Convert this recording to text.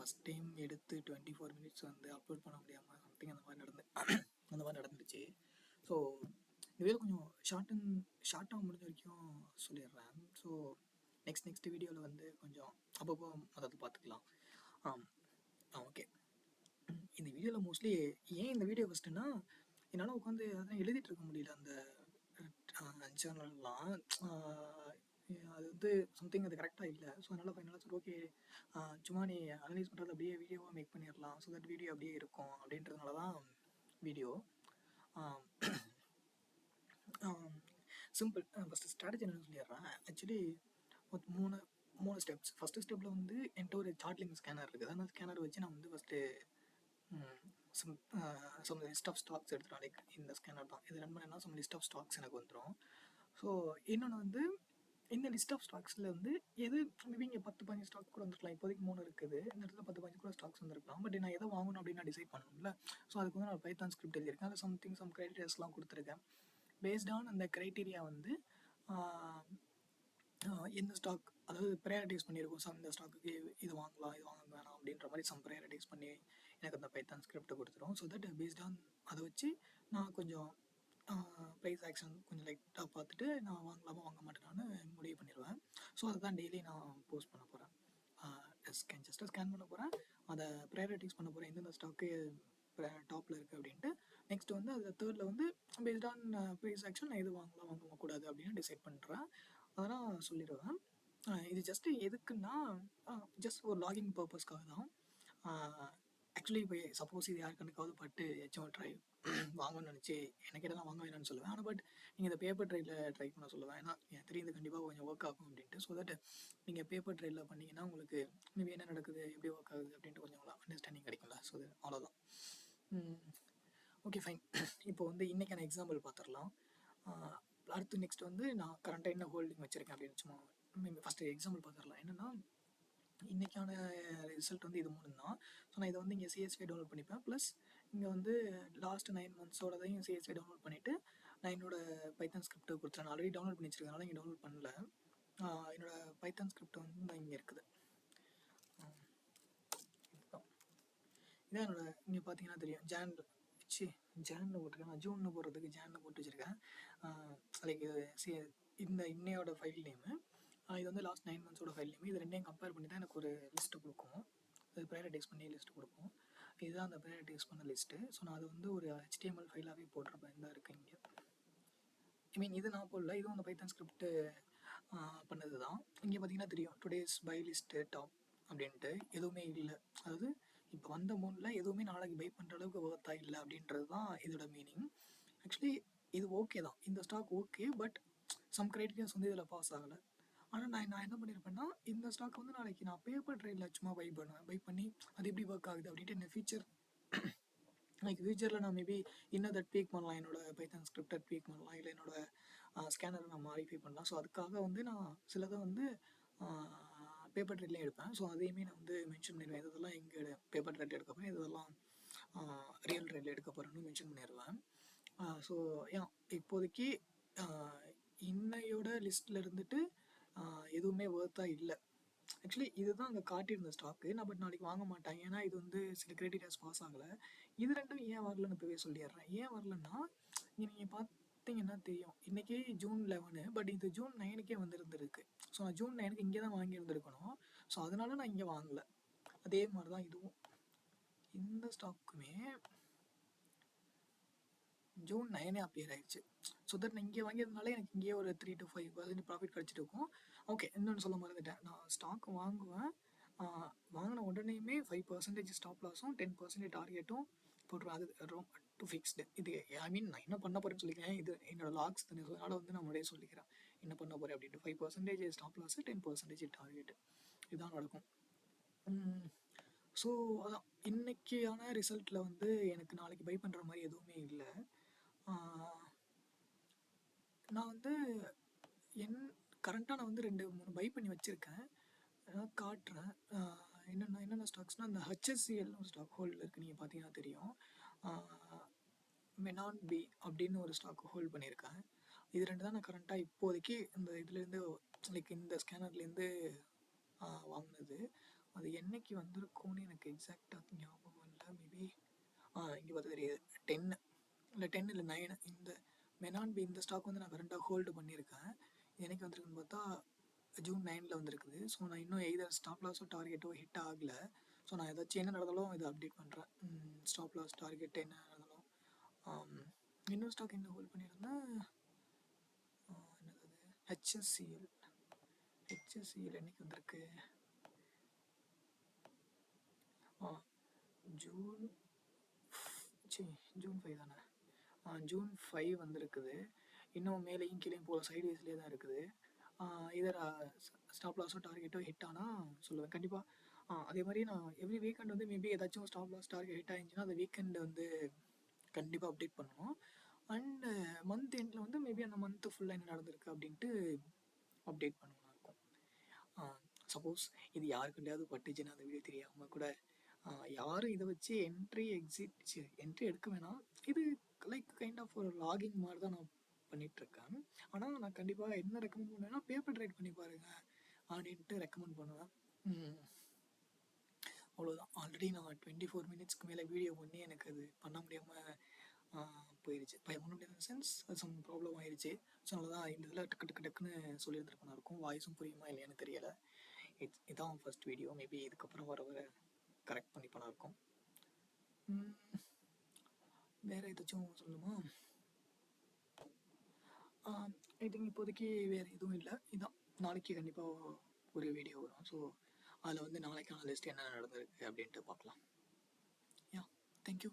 First time எடுத்து 24 minutes வந்து upload பண்ண முடியாமல் சம்திங் அந்த மாதிரி நடந்துச்சு. ஸோ இந்த வீடியோ கொஞ்சம் ஷார்ட்டாக முடிஞ்ச வரைக்கும் சொல்லிடுறேன். ஸோ நெக்ஸ்ட் வீடியோவில் வந்து கொஞ்சம் அப்பப்போ அதாவது பார்த்துக்கலாம். ஓகே. இந்த வீடியோவில் மோஸ்ட்லி ஏன் இந்த வீடியோ ஃபஸ்ட்டுன்னா, என்னால் உட்காந்து அதெல்லாம் எழுதிட்டு இருக்க முடியல. அந்த ஜேர்னல்லாம் அது வந்து சம்திங் அது கரெக்டாக இல்லை. ஸோ அதனால் ஃபைனலாக சரி ஓகே, சும்மா நீ அனலைஸ் பண்ணுறது அப்படியே வீடியோவாக மேக் பண்ணிடலாம். ஸோ தட் வீடியோ அப்படியே இருக்கும் அப்படின்றதுனால தான் வீடியோ. சிம்பிள். ஃபஸ்ட்டு ஸ்ட்ராட்டஜி என்னன்னு சொல்லிடுறேன். ஆக்சுவலி மூணு ஸ்டெப்ஸ். ஃபஸ்ட்டு ஸ்டெப்பில் வந்து என்கிட்ட ஒரு சார்ட்லிங் ஸ்கேனர் இருக்குது. அந்த ஸ்கேனர் வச்சு நான் வந்து first some list of stocks எடுத்துகிறோம். லைக் இந்த ஸ்கேனர் தான் இது ரன் பண்ணேன்னா சம் லிஸ்ட் ஆஃப் ஸ்டாக்ஸ் எனக்கு வந்துடும். ஸோ இன்னொன்று வந்து இந்த லிஸ்ட் ஆஃப் ஸ்டாக்ஸில் வந்து எது மேபி இங்கே 10-15 ஸ்டாக் கூட வந்துருக்கலாம். இப்போதைக்கு 3 இருக்குது. இந்த இடத்துல 10-15 கூட ஸ்டாக்ஸ் வந்துருக்கலாம். பட் நான் எதை வாங்கணும் அப்படின்னு நான் டிசைட் பண்ணணும்ல. ஸோ அதுக்கு வந்து நான் பைத்தான் ஸ்கிரிப்ட் எழுதியிருக்கேன். அதில் சம் க்ரைட்டீரியாஸ்லாம் கொடுத்துருக்கேன். பேஸ்ட் ஆன் அந்த க்ரைட்டீரியா வந்து எந்த ஸ்டாக் அதாவது ப்ரையாரிட்டைஸ் பண்ணியிருக்கோம். இந்த ஸ்டாக்குக்கு இது வாங்கலாம், இது வாங்க வேணாம் அப்படின்ற மாதிரி ப்ரையாரிட்டைஸ் பண்ணி எனக்கு அந்த பைத்தான் ஸ்கிரிப்ட் கொடுத்துரும். ஸோ தட் பேஸ்ட் ஆன் அதை வச்சு நான் கொஞ்சம் ப்ரைஸ் ஆக்ஷன் கொஞ்சம் லைட்டாக பார்த்துட்டு நான் வாங்கலாமா வாங்க மாட்டேனான்னு முடிவு பண்ணிடுவேன். ஸோ அதை தான் டெய்லி நான் போஸ்ட் பண்ண போகிறேன். ஜஸ்ட்டாக ஸ்கேன் பண்ண போகிறேன், அதை ப்ரையாரிட்டைஸ் பண்ண போகிறேன் எந்தெந்த ஸ்டாக்கு டாப்பில் இருக்குது அப்படின்ட்டு. நெக்ஸ்ட் வந்து அதில் தேர்டில் வந்து பேஸ்ட் ஆன் ப்ரைஸ் ஆக்ஷன் நான் எது வாங்கலாம் வாங்கக்கூடாது அப்படின்னு டிசைட் பண்ணுறேன். அதெல்லாம் சொல்லிடுவேன். இது ஜஸ்ட்டு எதுக்குன்னா ஜஸ்ட் ஒரு லாகிங் பர்பஸ்க்காக தான். ஆக்சுவலி இப்போ சப்போஸ் இது யாருக்கனுக்காவது பட்டு ஹெச்எம் ட்ரை வாங்கணும்னு நினச்சி எனக்கு இதெல்லாம் வாங்க வேணாம்னு சொல்லுவேன். ஆனால் பட் நீங்கள் இந்த பேப்பர் ட்ரைவில் ட்ரை பண்ண சொல்லுவேன். ஏன்னா எனக்கு தெரியும் இது கண்டிப்பாக கொஞ்சம் ஒர்க் ஆகும் அப்படின்ட்டு. ஸோ தட் நீங்கள் பேப்பர் ட்ரைவில் பண்ணிங்கன்னா உங்களுக்கு மேபி என்ன நடக்குது, எப்படி ஒர்க் ஆகுது அப்படின்ட்டு கொஞ்சம் அண்டர்ஸ்டாண்டிங் கிடைக்கும்ல. ஸோ அது அவ்வளோதான். Okay fine. இப்போ வந்து இன்றைக்கான எக்ஸாம்பிள் பார்த்துடலாம். அடுத்து நெக்ஸ்ட் வந்து நான் கரண்ட்டாக என்ன ஹோல்டிங் வச்சுருக்கேன் அப்படின்னு சும்மா ஃபஸ்ட்டு எக்ஸாம்பிள் பார்த்துடலாம். என்னென்னா இன்றைக்கான ரிசல்ட் வந்து இது 3 தான். ஸோ நான் இதை வந்து இங்கே சிஎஸ்வி டவுன்லோட் பண்ணிப்பேன். ப்ளஸ் இங்கே வந்து லாஸ்ட் 9 மந்த்ஸோடதையும் சிஎஸ்வி டவுன்லோட் பண்ணிவிட்டு நான் என்னோடய பைத்தான் ஸ்கிரிப்ட் கொடுத்துறேன். நான் ஆல்ரெடி டவுன்லோட் பண்ணி வச்சுருக்கனால இங்கே டவுன்லோட் பண்ணல. என்னோடய பைத்தான் ஸ்கிரிப்ட் வந்து இங்கே இருக்குது. இதான் என்னோட இங்கே பார்த்தீங்கன்னா தெரியும். ஜானில் போட்டிருக்கேன். நான் ஜூனில் போடுறதுக்கு ஜானில் போட்டு வச்சுருக்கேன். லைக் இந்த இன்னையோட ஃபைல் நேமு, இது வந்து லாஸ்ட் 9 மந்த்ஸோட ஃபைல் நேம். இது ரெண்டையும் கம்பேர் பண்ணி தான் எனக்கு ஒரு லிஸ்ட்டு கொடுக்கும். அது ப்ரையாரிட்டைஸ் பண்ணி லிஸ்ட்டு கொடுக்கும். இதுதான் அந்த ப்ரையாரிட்டைஸ் பண்ண லிஸ்ட்டு. ஸோ நான் அது வந்து ஒரு HTML ஃபைலாகவே போட்டிருப்பேன். இந்த இருக்குது இங்கே. இது நான் போடல, இதுவும் அந்த பைத்தான் ஸ்கிரிப்ட் பண்ணது தான். இங்கே பார்த்தீங்கன்னா தெரியும் டுடேஸ் பை லிஸ்ட்டு டாப் அப்படின்ட்டு எதுவுமே இல்லை. அதாவது இப்போ வந்த மூணில் எதுவுமே நாளைக்கு பை பண்ணுற அளவுக்கு ஒர்த்தா இல்லை அப்படின்றது தான் இதோட மீனிங். ஆக்சுவலி இது ஓகே தான், இந்த stock okay. But some criterias வந்து இதில் பாஸ் ஆகலை. ஆனால் நான் என்ன பண்ணியிருப்பேன்னா, இந்த ஸ்டாக் வந்து நாளைக்கு நான் பேப்பர் ட்ரேடில் சும்மா பை பண்ணி அது எப்படி ஒர்க் ஆகுது அப்படின்ட்டு என்ன ஃபியூச்சர் லைக் ஃபியூச்சரில் நான் மேபி இன்னும் அதை ட்வீக் பண்ணலாம். என்னோடய பைத்தான் ஸ்கிரிப்டை ட்வீக் பண்ணலாம், இல்லை என்னோடய ஸ்கேனரை நான் மாடிஃபை பண்ணலாம். ஸோ அதுக்காக வந்து நான் சிலதை வந்து பேப்பர் ட்ரேட்லேயும் எடுப்பேன். ஸோ அதையுமே நான் வந்து மென்ஷன் பண்ணிடுவேன். இதெல்லாம் எங்கே பேப்பர் ட்ரேட் எடுக்க போகிறேன், இதெல்லாம் ரியல் ட்ரேட்டில் எடுக்க போகிறேன்னு மென்ஷன் பண்ணிடுவேன். ஸோ இப்போதைக்கு இன்னையோட லிஸ்ட்டில் இருந்துட்டு எதுவுமே ஒர்த்தாக இல்லை. ஆக்சுவலி இதுதான் அங்கே காட்டியிருந்த ஸ்டாக்கு. நான் பட் நாளைக்கு வாங்க மாட்டேன், ஏன்னா இது வந்து சில க்ரைட்டீரியாஸ் பாஸ் ஆகலை. இது ரெண்டும் ஏன் வரலன்னு இப்போவே சொல்லிடுறேன். ஏன் வரலன்னா, நீங்கள் பார்த்தீங்கன்னா தெரியும் இன்றைக்கி ஜூன் 11, பட் இது ஜூன் 9க்கே வந்துருந்துருக்கு. ஸோ நான் ஜூன் 9க்கு இங்கே தான் வாங்கியிருந்துருக்கணும். ஸோ அதனால நான் இங்கே வாங்கலை. அதே மாதிரி தான் இதுவும். இந்த ஸ்டாக்குமே ஜூன் 9 அப்பியர் ஆயிடுச்சு. ஸோ தட் நான் இங்கே வாங்கியிருந்தாலே எனக்கு இங்கேயே ஒரு 3 to 5% ப்ராஃபிட் கிடச்சிட்டு இருக்கும். ஓகே, இன்னொன்று சொல்ல மறந்துட்டேன். நான் ஸ்டாக் வாங்குவேன், வாங்கின உடனேயுமே 5% ஸ்டாப் லாஸும் 10% டார்கெட்டும் போட்டுருவேன். அது ரொம்ப டு ஃபிக்ஸ்டு. இது நான் என்ன பண்ண போகிறேன்னு சொல்லிக்கிறேன். இது என்னோடய லாக்ஸ் தானே. ஸோ அதனால் வந்து நான் முன்னாடியே சொல்லிக்கிறேன் என்ன பண்ண போகிறேன் அப்படின்ட்டு. 5% ஸ்டாப் லாஸு, 10% டார்கெட்டு, இதுதான் நடக்கும். ஸோ அதான் இன்றைக்கியான ரிசல்ட்டில் வந்து எனக்கு நாளைக்கு பை பண்ணுற மாதிரி எதுவுமே இல்லை. நான் வந்து கரண்ட்டாக நான் வந்து 2-3 பை பண்ணி வச்சுருக்கேன். காட்டுறேன். என்னென்ன ஸ்டாக்ஸ்னால், அந்த HSCL ஒரு ஸ்டாக் ஹோல்டில் இருக்குது. நீங்கள் பார்த்தீங்கன்னா தெரியும். மெனான் பி அப்படின்னு ஒரு ஸ்டாக் ஹோல்ட் பண்ணியிருக்கேன். இது 2 தான் நான் கரண்ட்டாக இப்போதைக்கு இந்த இதுலேருந்து லைக் இந்த ஸ்கேனர்லேருந்து வாங்கினது. அது என்னைக்கு வந்திருக்கும்னு எனக்கு எக்ஸாக்டாக ஞாபகம் இல்லை. மேபி இங்கே பார்த்து தெரியுது 10 இல்லை 10 இல்லை 9. இந்த மெனான்பி இந்த ஸ்டாக் வந்து நான் கரண்டாக ஹோல்டு பண்ணியிருக்கேன். என்னைக்கு வந்திருக்குன்னு பார்த்தா ஜூன் 9 வந்திருக்குது. ஸோ நான் இன்னும் எய்தர் ஸ்டாப் லாஸோ டார்கெட்டோ ஹிட் ஆகலை. ஸோ நான் ஏதாச்சும் என்ன நடந்தாலும் இதை அப்டேட் பண்ணுறேன். ஸ்டாப் லாஸ் டார்கெட் என்ன நடந்தாலும். இன்னொரு ஸ்டாக் என்ன ஹோல்ட் பண்ணியிருந்தேன், என்னது ஹெச்எஸ்சிஎல். ஹெச்எஸ்சிஎல் என்னைக்கு வந்திருக்கு, ஜூன் 5 தானே. ஜூன் 5 வந்திருக்குது. இன்னும் மேலேயும் கீழே போல சைட்வேஸ்லேயே தான் இருக்குது. இதர் ஸ்டாப் லாஸோ டார்கெட்டோ ஹிட் ஆனால் சொல்லுவேன் கண்டிப்பாக. அதே மாதிரி நான் எவ்ரி வீக்கெண்ட் வந்து மேபி ஏதாச்சும் ஸ்டாப் லாஸ் டார்கெட் ஹிட் ஆகிடுச்சுன்னா அந்த வீக்கெண்டு வந்து கண்டிப்பாக அப்டேட் பண்ணணும். அண்டு மந்த் எண்டில் வந்து மேபி அந்த மந்த்து ஃபுல்லாக என்ன நடந்திருக்கு அப்படின்ட்டு அப்டேட் பண்ணணும் இருக்கும். சப்போஸ் இது யாருக்கிட்டையாவது பட்டுச்சுன்னா அந்த வீடியோ தெரியாமல் கூட யாரும் இதை வச்சு என்ட்ரி எடுக்க வேணாம். இது லைக் கைண்ட் ஆஃப் ஒரு லாகிங் மாதிரி தான் நான் பண்ணிகிட்ருக்கேன். ஆனால் நான் கண்டிப்பாக என்ன ரெக்கமெண்ட் பண்ணுவேன்னா பேப்பர் ட்ரேட் பண்ணி பாருங்கள் அப்படின்ட்டு ரெக்கமெண்ட் பண்ணுவேன். அவ்வளோதான். ஆல்ரெடி நான் 24 மினிட்ஸ்க்கு மேலே வீடியோ பண்ணி எனக்கு அது பண்ண முடியாமல் போயிடுச்சு. பண்ண முடியாத சென்ஸ் அது சம் ப்ராப்ளம் ஆயிடுச்சு. ஸோ அதனால தான் இந்த இதில் டக்குன்னு சொல்லியிருந்துருப்பேன் இருக்கும். வாய்ஸும் புரியுமா இல்லையான்னு தெரியலை. இதான் ஃபர்ஸ்ட் வீடியோ. மேபி இதுக்கப்புறம் வர கரெக்ட் பண்ணிப்பேனா இருக்கும். வேறு ஏதாச்சும் சொல்லணுமா? ஐ திங்க் இப்போதைக்கு வேறு எதுவும் இல்லை. இதான் நாளைக்கு கண்டிப்பாக ஒரு வீடியோ வரும். ஸோ அதில் வந்து நாளைக்கான லிஸ்ட் என்ன நடந்திருக்கு அப்படின்ட்டு பார்க்கலாம். யா, தேங்க்யூ.